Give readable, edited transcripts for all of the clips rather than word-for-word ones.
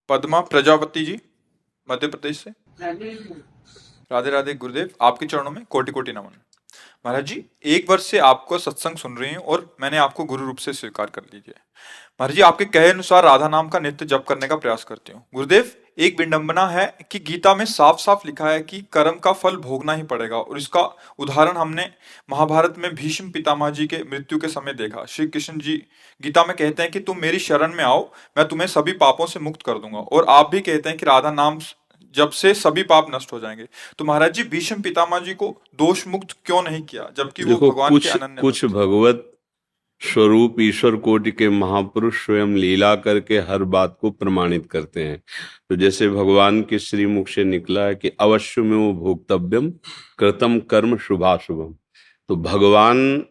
पद्मा प्रजापति जी, मध्य प्रदेश से। राधे राधे गुरुदेव, आपके चरणों में कोटि कोटि नमन। महाराज जी, एक वर्ष से आपको सत्संग सुन रही हूँ और मैंने आपको गुरु रूप से स्वीकार कर लीजिए। महाराज जी, आपके कहे अनुसार राधा नाम का नित्य जप करने का प्रयास करती हूँ। गुरुदेव, एक विडंबना है कि गीता में साफ साफ लिखा है कि कर्म का फल भोगना ही पड़ेगा, और इसका उदाहरण हमने महाभारत में भीष्म पितामह जी के मृत्यु के समय देखा। श्री कृष्ण जी गीता में कहते हैं कि तुम मेरी शरण में आओ, मैं तुम्हें सभी पापों से मुक्त कर दूंगा, और आप भी कहते हैं कि राधा नाम जब से सभी पाप नष्ट हो जाएंगे। तो महाराज जी, भीष्म पितामह जी को दोष मुक्त क्यों नहीं किया, जबकि वो देखो, भगवान के कुछ अनन्य कुछ भक्त थे? भगवत स्वरूप ईश्वर कोटि के महापुरुष स्वयं लीला करके हर बात को प्रमाणित करते हैं। तो जैसे भगवान के श्रीमुख से निकला है कि अवश्य में वो भोक्तव्यम कृतम कर्म शुभाशुभम। तो भगवान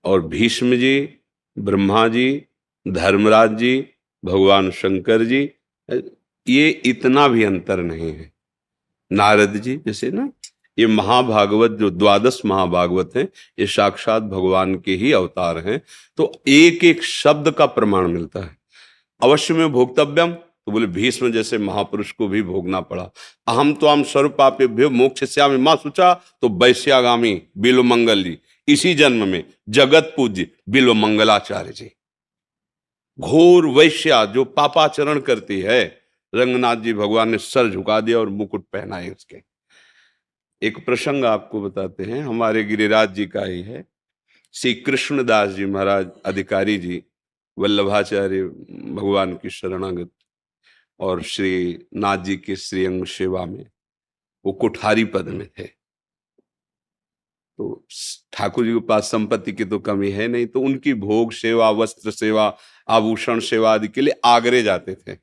और भीष्म जी, ब्रह्मा जी, धर्मराज जी, भगवान शंकर जी, ये इतना भी अंतर नहीं है। नारद जी जैसे ना, ये महाभागवत जो द्वादश महाभागवत हैं, ये साक्षात भगवान के ही अवतार हैं। तो एक एक शब्द का प्रमाण मिलता है। अवश्य में भोक्तव्यम, तो बोले भीष्म जैसे महापुरुष को भी भोगना पड़ा। अहम तो हम सर्वपापेभ्यो मोक्षयिष्यामि मां शुचा, तो वैश्यागामी बिल्व मंगल जी, इसी जन्म में जगत पूज्य बिल्व मंगलाचार्य जी। घोर वैश्या जो पापाचरण करती है, रंगनाथ जी भगवान ने सर झुका दिया और मुकुट पहनाए उसके। एक प्रसंग आपको बताते हैं, हमारे गिरिराज जी का ही है। श्री कृष्णदास जी महाराज अधिकारी जी, वल्लभाचार्य भगवान की शरणागत, और श्री नाथ जी के श्रीअंग सेवा में वो कुठारी पद में थे। तो ठाकुर जी के पास संपत्ति की तो कमी है नहीं, तो उनकी भोग सेवा, वस्त्र सेवा, आभूषण सेवा आदि के लिए आगरे जाते थे।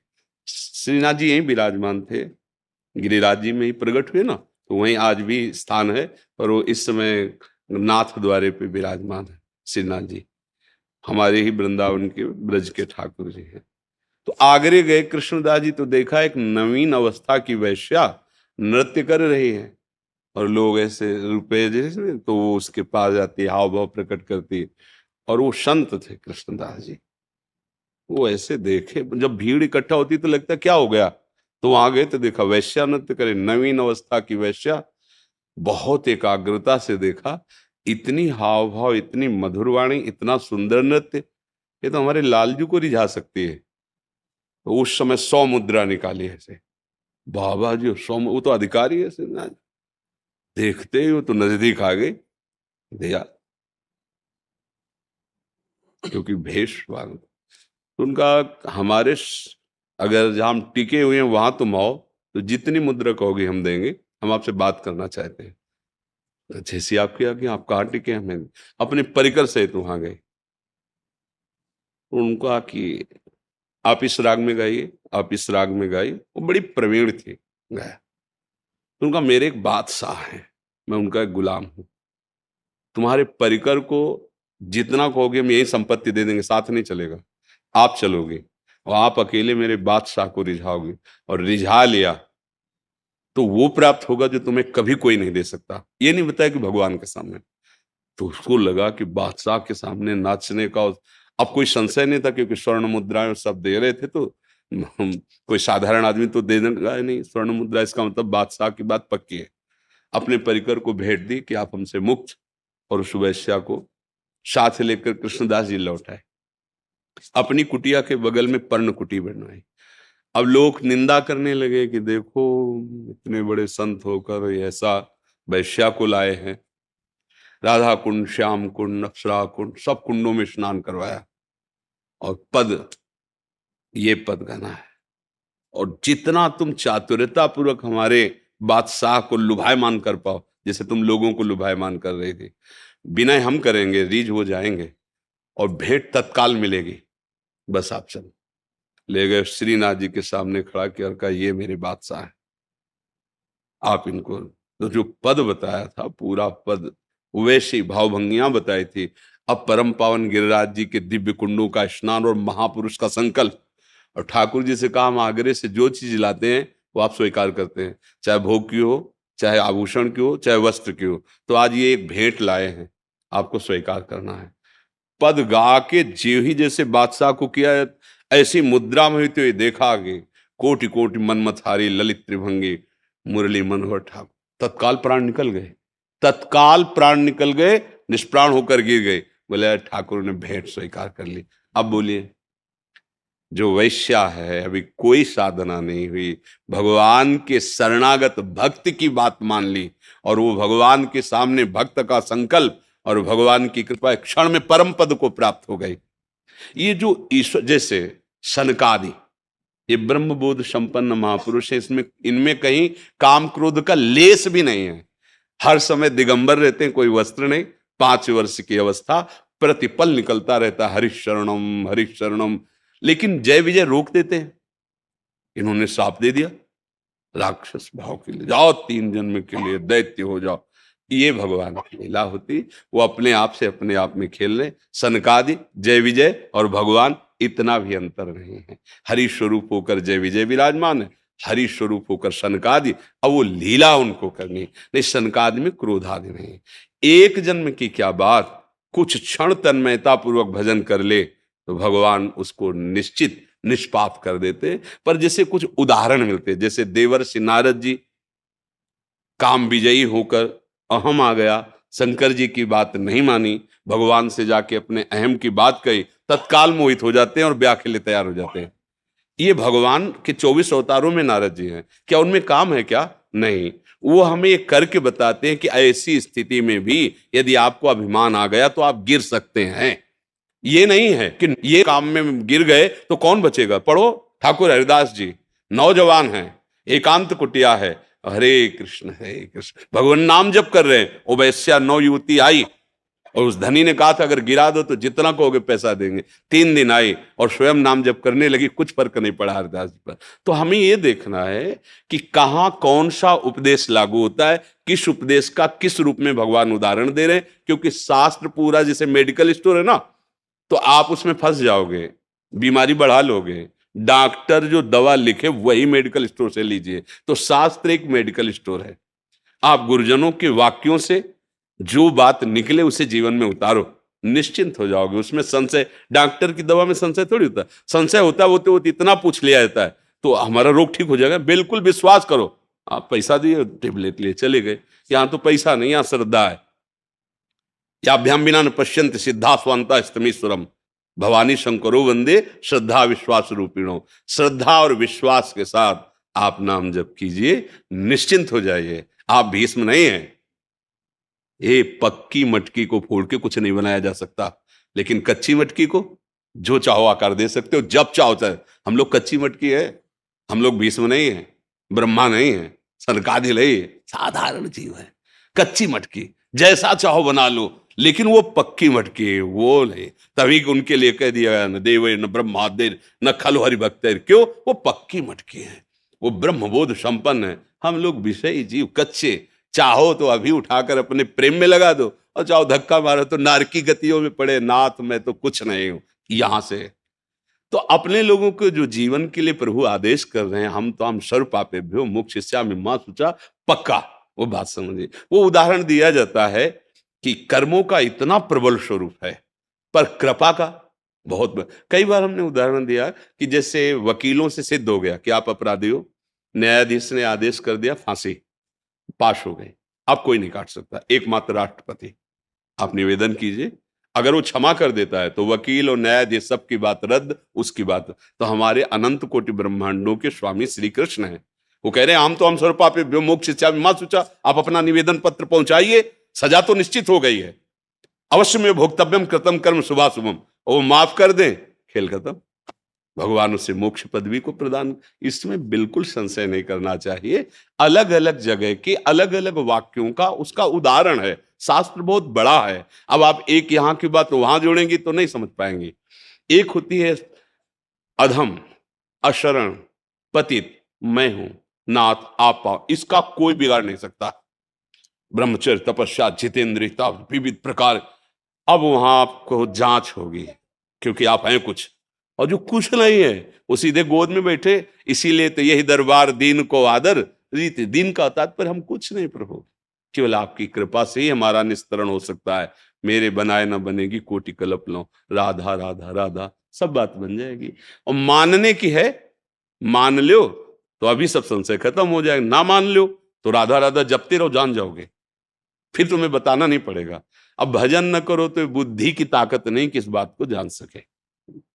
श्रीनाथ जी यहीं विराजमान थे, गिरिराज जी में ही प्रकट हुए ना, तो वहीं आज भी स्थान है। और वो इस समय नाथ द्वारे पे विराजमान है श्रीनाथ जी, हमारे ही वृंदावन के ब्रज के ठाकुर जी हैं। तो आगरे गए कृष्णदास जी, तो देखा एक नवीन अवस्था की वैश्या नृत्य कर रही है, और लोग ऐसे रुपए जैसे, तो वो उसके पास जाती, हाव भाव प्रकट करती। और वो संत थे कृष्णदास जी, वो ऐसे देखे, जब भीड़ इकट्ठा होती तो लगता क्या हो गया, तो वहां गए तो देखा वैश्या नृत्य करे, नवीन अवस्था की वैश्या। बहुत एकाग्रता से देखा, इतनी हाव भाव, इतनी मधुर वाणी, इतना सुंदर नृत्य, ये तो हमारे लालजू को रिझा सकती है। तो उस समय 100 मुद्रा निकाली ऐसे, बाबा जी 100, वो तो अधिकारी है सिन्हा, देखते ही वो तो नजदीक आ गए, दिया, क्योंकि भेष वाला। तो उनका अगर जहां हम टिके हुए हैं वहां तुम आओ, तो जितनी मुद्रा कहोगे हम देंगे, हम आपसे बात करना चाहते हैं। तो जैसी आपकी आज्ञा, आप कहाँ टिके, हमें अपने परिकर सहित वहां गए। उनका कि आप इस राग में गाइए, आप इस राग में गाइए। वो बड़ी प्रवीण थी, गाया। तो उनका, मेरे एक बादशाह है, मैं उनका एक गुलाम हूं, तुम्हारे परिकर को जितना कहोगे हम यही संपत्ति दे देंगे, साथ नहीं चलेगा, आप चलोगे और आप अकेले मेरे बादशाह को रिझाओगे, और रिझा लिया तो वो प्राप्त होगा जो तुम्हें कभी कोई नहीं दे सकता। ये नहीं बताया कि भगवान के सामने। तो उसको लगा कि बादशाह के सामने नाचने का, अब कोई संशय नहीं था, क्योंकि स्वर्ण मुद्राएं सब दे रहे थे, तो कोई साधारण आदमी तो दे देगा नहीं स्वर्ण मुद्रा, इसका मतलब बादशाह की बात पक्की है। अपने परिकर को भेंट दी कि आप हमसे मुक्त, और उस वैश्या को साथ लेकर कृष्णदास जी लौट आए। अपनी कुटिया के बगल में पर्ण कुटी बनवाई। अब लोग निंदा करने लगे कि देखो, इतने बड़े संत होकर ऐसा वैश्या को लाए हैं। राधा कुंड, श्याम कुंड, अप्सरा कुंड, सब कुंडों में स्नान करवाया, और ये पद गाना है। और जितना तुम चातुर्यता पूर्वक हमारे बादशाह को लुभायमान कर पाओ, जैसे तुम लोगों को लुभायमान कर रही थी, विनय हम करेंगे, रीझ हो जाएंगे, और भेंट तत्काल मिलेगी, बस आप चलो। ले गए, श्रीनाथ जी के सामने खड़ा किया, कहा ये मेरे बादशाह है, आप इनको। तो जो पद बताया था, पूरा पद वैसी भावभंगियां बताई थी। अब परम पावन गिरिराज जी के दिव्य कुंडों का स्नान और महापुरुष का संकल्प, और ठाकुर जी से कहा हम आगरे से जो चीज लाते हैं वो आप स्वीकार करते हैं, चाहे भोग की हो, चाहे आभूषण की हो, चाहे वस्त्र की हो। तो आज ये एक भेंट लाए हैं, आपको स्वीकार करना है। पद गा के जीव ही जैसे बादशाह को किया, ऐसी मुद्रा में हुई तो ये देखा आगे, कोटि कोटि मनमथारी ललित त्रिभंगी मुरली मनोहर ठाकुर। तत्काल प्राण निकल गए, तत्काल प्राण निकल गए, निष्प्राण होकर गिर गए। बोले ठाकुर ने भेंट स्वीकार कर ली। अब बोलिए, जो वैश्या है, अभी कोई साधना नहीं हुई, भगवान के शरणागत भक्त की बात मान ली, और वो भगवान के सामने भक्त का संकल्प और भगवान की कृपा क्षण में परम पद को प्राप्त हो गई। ये जो ईश्वर, जैसे सनकादि, ये ब्रह्मबोध संपन्न महापुरुष है, इसमें इनमें कहीं काम क्रोध का लेस भी नहीं है। हर समय दिगंबर रहते हैं, कोई वस्त्र नहीं, 5 वर्ष की अवस्था, प्रतिपल निकलता रहता हरिशरणम हरिशरणम। लेकिन जय विजय रोक देते हैं। इन्होंने साप दे दिया राक्षस भाव के लिए, जाओ 3 जन्म के लिए दैत्य हो जाओ। ये भगवान की लीला होती, वो अपने आप से अपने आप में खेल रहे। सनकादि, जय विजय और भगवान इतना भी अंतर नहीं है। हरि स्वरूप होकर जय विजय विराजमान है, हरि स्वरूप होकर सनकादि। अब वो लीला उनको करनी नहीं, सनकादि में क्रोधादि नहीं। एक जन्म की क्या बात, कुछ क्षण तन्मयता पूर्वक भजन कर ले तो भगवान उसको निश्चित निष्पाप कर देते। पर जैसे कुछ उदाहरण मिलते, जैसे देवर्षि नारद जी काम विजयी होकर अहम आ गया, शंकर जी की बात नहीं मानी, भगवान से जाके अपने अहम की बात कही, तत्काल मोहित हो जाते हैं और ब्याह के लिए तैयार हो जाते हैं। ये भगवान के 24 अवतारों में नारद जी हैं, क्या उनमें काम है क्या? नहीं। वो हमें ये करके बताते हैं कि ऐसी स्थिति में भी यदि आपको अभिमान आ गया तो आप गिर सकते हैं। ये नहीं है कि ये काम में गिर गए तो कौन बचेगा। पढ़ो, ठाकुर हरिदास जी नौजवान हैं, एकांत कुटिया है, हरे कृष्ण भगवान नाम जप कर रहे हैं। वो वैश्या 9 युवती आई और उस धनी ने कहा था अगर गिरा दो तो जितना कहोगे पैसा देंगे। 3 दिन आई और स्वयं नाम जप करने लगी, कुछ फर्क नहीं पड़ा हरिदास जी पर। तो हमें ये देखना है कि कहां कौन सा उपदेश लागू होता है, किस उपदेश का किस रूप में भगवान उदाहरण दे रहे हैं। क्योंकि शास्त्र पूरा जैसे मेडिकल स्टोर है ना, तो आप उसमें फंस जाओगे, बीमारी बढ़ा लोगे। डॉक्टर जो दवा लिखे वही मेडिकल स्टोर से लीजिए। तो शास्त्र एक मेडिकल स्टोर है। आप गुरुजनों के वाक्यों से जो बात निकले उसे जीवन में उतारो, निश्चिंत हो जाओगे। उसमें संशय, डॉक्टर की दवा में संशय थोड़ी होता है। संशय होता है वो तो इतना पूछ लिया जाता है तो हमारा रोग ठीक हो जाएगा। बिल्कुल विश्वास करो। आप पैसा दिए, टेबलेट लिए चले गए। यहां तो पैसा नहीं, यहां श्रद्धा है। याभ्याम विना न पश्यन्ति सिद्धा स्वांता स्तमीश्वरम भवानी शंकरो वंदे श्रद्धा विश्वास रूपिणो। श्रद्धा और विश्वास के साथ आप नाम जप कीजिए, निश्चिंत हो जाइए। आप भीष्म नहीं हैं। ये पक्की मटकी को फोड़ के कुछ नहीं बनाया जा सकता, लेकिन कच्ची मटकी को जो चाहो आकार दे सकते हो, जब चाहो चाहे। हम लोग कच्ची मटकी है, हम लोग भीष्म नहीं है, ब्रह्मा नहीं है, सनकादि नहीं है, साधारण जीव है। कच्ची मटकी जैसा चाहो बना लो, लेकिन वो पक्की मटकी है, वो नहीं। तभी उनके लिए कह दिया न देव न ब्रह्मादेर न खलु हरिभक्तेर। क्यों? वो पक्की मटकी है, वो ब्रह्मबोध संपन्न है। हम लोग विषयी जीव, कच्चे। चाहो तो अभी उठाकर अपने प्रेम में लगा दो, और चाहो धक्का मारो तो नारकी गतियों में पड़े, नाथ मैं तो कुछ नहीं हूं यहां से। तो अपने लोगों को जो जीवन के लिए प्रभु आदेश कर रहे हैं, हम सर्व पापेभ्यो मोक्षयिष्यामि मा शुचा, पक्का वो बात समझिए। वो उदाहरण दिया जाता है कि कर्मों का इतना प्रबल स्वरूप है, पर कृपा का बहुत। कई बार हमने उदाहरण दिया कि जैसे वकीलों से सिद्ध हो गया कि आप अपराधी हो, न्यायाधीश ने आदेश कर दिया, फांसी, पाश हो गए, अब कोई नहीं काट सकता, एकमात्र राष्ट्रपति। आप निवेदन कीजिए, अगर वो क्षमा कर देता है तो वकील और न्यायाधीश सबकी बात रद्द, उसकी बात। तो हमारे अनंत कोटि ब्रह्मांडों के स्वामी श्री कृष्ण हैं, वो कह रहे हैं हम स्वरूपा पे मोक्ष इच्छा मां सूचा, आप अपना निवेदन पत्र पहुंचाइए, सजा तो निश्चित हो गई है, अवश्य में भोक्तव्यम कृतम कर्म शुभा शुभम, वो माफ कर दें, खेल खत्म। भगवान उसे मोक्ष पदवी को प्रदान, इसमें बिल्कुल संशय नहीं करना चाहिए। अलग अलग जगह के अलग अलग वाक्यों का उसका उदाहरण है। शास्त्र बहुत बड़ा है। अब आप एक यहां की बात वहां जोड़ेंगी तो नहीं समझ पाएंगे। एक होती है अधम, अशरण, पतित, मैं हूं, नाथ आप पाओ, इसका कोई बिगाड़ नहीं सकता। ब्रह्मचर्य, तपस्या, जितेंद्रियता, विविध प्रकार। अब वहां आपको जांच होगी, क्योंकि आप हैं कुछ, और जो कुछ नहीं है वो सीधे गोद में बैठे। इसीलिए तो यही दरबार दीन को आदर रीति। दीन का तात्पर्य हम कुछ नहीं प्रभु, केवल आपकी कृपा से ही हमारा निस्तरण हो सकता है। मेरे बनाए ना बनेगी कोटि कल्प लो, राधा राधा राधा, सब बात बन जाएगी। और मानने की है मान लो तो अभी सब संशय खत्म हो जाएगा, ना मान लो तो राधा राधा जपते रहो, जान जाओगे, फिर तुम्हें बताना नहीं पड़ेगा। अब भजन न करो तो बुद्धि की ताकत नहीं कि इस बात को जान सके।